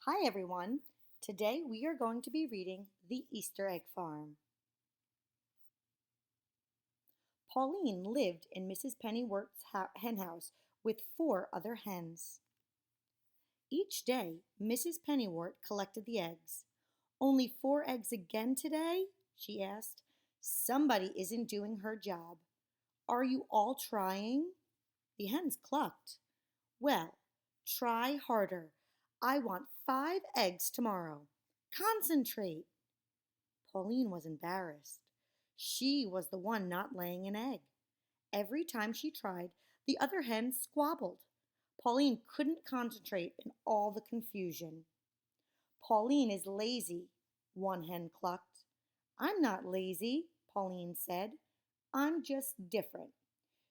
Hi everyone. Today we are going to be reading The Easter Egg Farm. Pauline lived in Mrs. Pennyworth's hen house with four other hens. Each day, Mrs. Pennyworth collected the eggs. Only four eggs again today? She asked. Somebody isn't doing her job. Are you all trying? The hens clucked. Well, try harder. I want 5 eggs tomorrow. Concentrate. Pauline was embarrassed. She was the one not laying an egg. Every time she tried, the other hens squabbled. Pauline couldn't concentrate in all the confusion. Pauline is lazy, one hen clucked. I'm not lazy, Pauline said. I'm just different.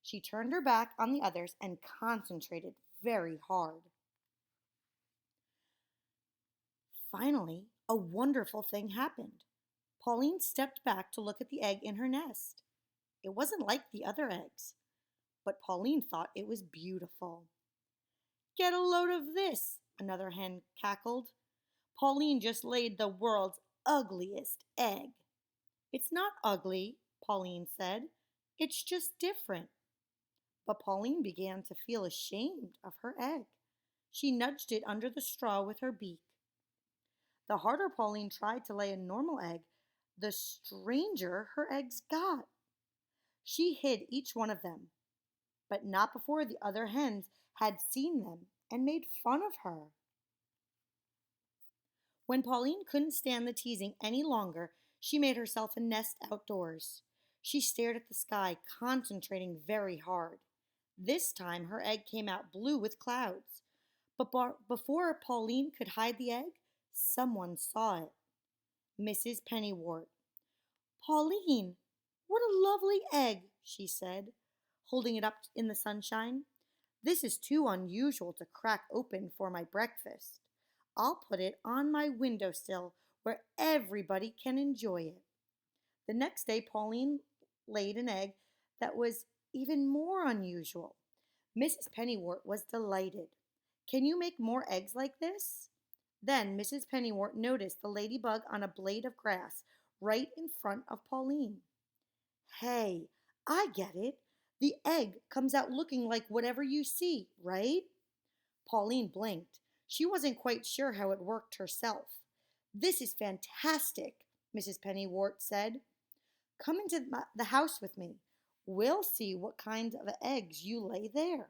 She turned her back on the others and concentrated very hard. Finally, a wonderful thing happened. Pauline stepped back to look at the egg in her nest. It wasn't like the other eggs, but Pauline thought it was beautiful. Get a load of this, another hen cackled. Pauline just laid the world's ugliest egg. It's not ugly, Pauline said. It's just different. But Pauline began to feel ashamed of her egg. She nudged it under the straw with her beak. The harder Pauline tried to lay a normal egg, the stranger her eggs got. She hid each one of them, but not before the other hens had seen them and made fun of her. When Pauline couldn't stand the teasing any longer, she made herself a nest outdoors. She stared at the sky, concentrating very hard. This time her egg came out blue with clouds. But before Pauline could hide the egg, someone saw it. Mrs. Pennywort. Pauline, what a lovely egg, she said, holding it up in the sunshine. This is too unusual to crack open for my breakfast. I'll put it on my windowsill where everybody can enjoy it. The next day, Pauline laid an egg that was even more unusual. Mrs. Pennywort was delighted. Can you make more eggs like this? Then Mrs. Pennywort noticed the ladybug on a blade of grass right in front of Pauline. Hey, I get it. The egg comes out looking like whatever you see, right? Pauline blinked. She wasn't quite sure how it worked herself. This is fantastic, Mrs. Pennywort said. Come into the house with me. We'll see what kind of eggs you lay there.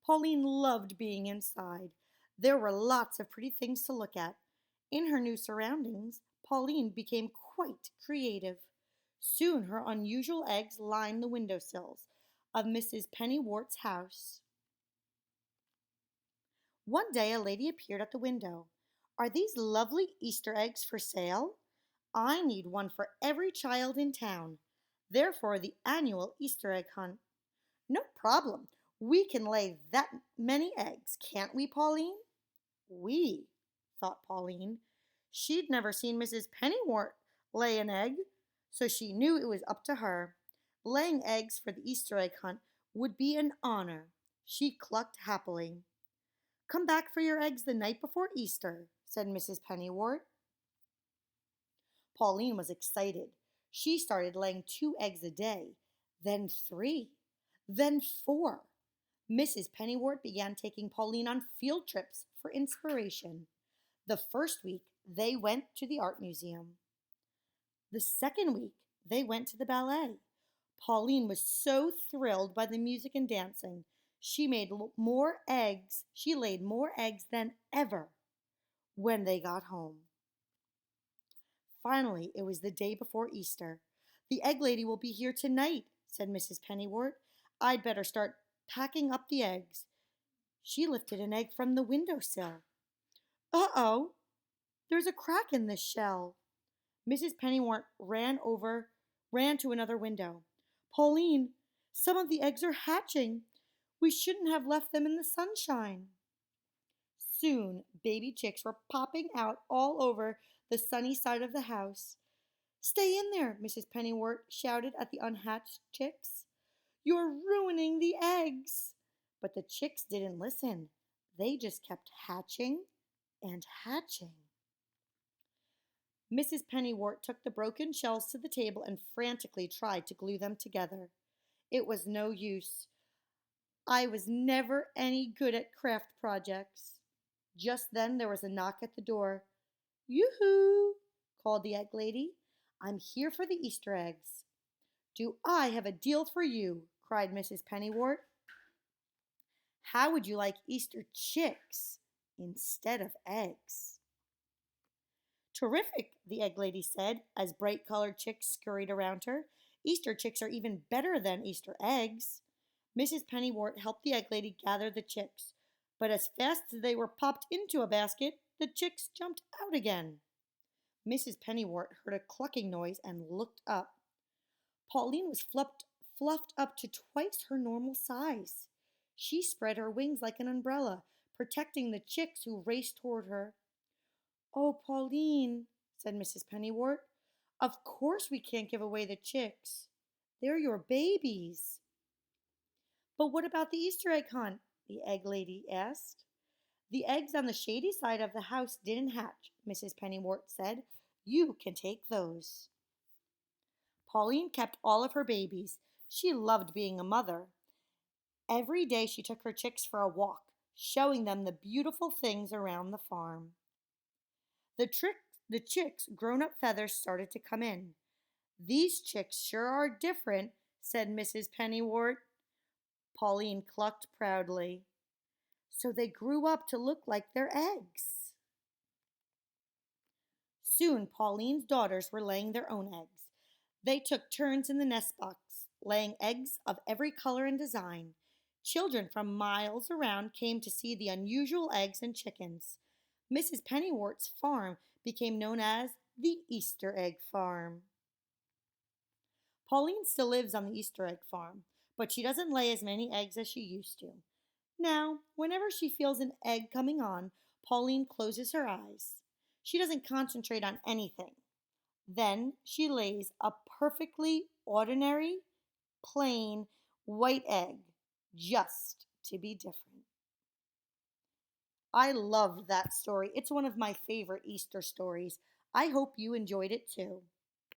Pauline loved being inside. There were lots of pretty things to look at. In her new surroundings, Pauline became quite creative. Soon her unusual eggs lined the windowsills of Mrs. Pennywort's house. One day a lady appeared at the window. Are these lovely Easter eggs for sale? I need one for every child in town. They're for the annual Easter egg hunt. No problem. We can lay that many eggs, can't we, Pauline? We, thought Pauline. She'd never seen Mrs. Pennywort lay an egg, so she knew it was up to her. Laying eggs for the Easter egg hunt would be an honor. She clucked happily. Come back for your eggs the night before Easter, said Mrs. Pennywort. Pauline was excited. She started laying 2 eggs a day, then 3, then 4. Mrs. Pennywort began taking Pauline on field trips for inspiration. The first week, they went to the art museum. The second week, they went to the ballet. Pauline was so thrilled by the music and dancing. She laid more eggs than ever when they got home. Finally, it was the day before Easter. The egg lady will be here tonight, said Mrs. Pennywort. I'd better start packing up the eggs. She lifted an egg from the windowsill. Uh-oh, there's a crack in the shell. Mrs. Pennywort ran to another window. Pauline, some of the eggs are hatching. We shouldn't have left them in the sunshine. Soon, baby chicks were popping out all over the sunny side of the house. Stay in there, Mrs. Pennywort shouted at the unhatched chicks. You're ruining the eggs. But the chicks didn't listen. They just kept hatching and hatching. Mrs. Pennywort took the broken shells to the table and frantically tried to glue them together. It was no use. I was never any good at craft projects. Just then there was a knock at the door. Yoo-hoo! Called the egg lady. I'm here for the Easter eggs. Do I have a deal for you? Cried Mrs. Pennywort. How would you like Easter chicks instead of eggs? Terrific, the egg lady said, as bright colored chicks scurried around her. Easter chicks are even better than Easter eggs. Mrs. Pennywort helped the egg lady gather the chicks, but as fast as they were popped into a basket, the chicks jumped out again. Mrs. Pennywort heard a clucking noise and looked up. Pauline was fluffed up to twice her normal size. She spread her wings like an umbrella, protecting the chicks who raced toward her. Oh, Pauline, said Mrs. Pennywort, of course we can't give away the chicks. They're your babies. But what about the Easter egg hunt? The egg lady asked. The eggs on the shady side of the house didn't hatch, Mrs. Pennywort said. You can take those. Pauline kept all of her babies. She loved being a mother. Every day she took her chicks for a walk, showing them the beautiful things around the farm. The chicks' grown-up feathers started to come in. These chicks sure are different, said Mrs. Pennywort. Pauline clucked proudly. So they grew up to look like their eggs. Soon Pauline's daughters were laying their own eggs. They took turns in the nest box, laying eggs of every color and design. Children from miles around came to see the unusual eggs and chickens. Mrs. Pennywort's farm became known as the Easter Egg Farm. Pauline still lives on the Easter Egg Farm, but she doesn't lay as many eggs as she used to. Now, whenever she feels an egg coming on, Pauline closes her eyes. She doesn't concentrate on anything. Then she lays a perfectly ordinary, plain, white egg, just to be different. I loved that story. It's one of my favorite Easter stories. I hope you enjoyed it too.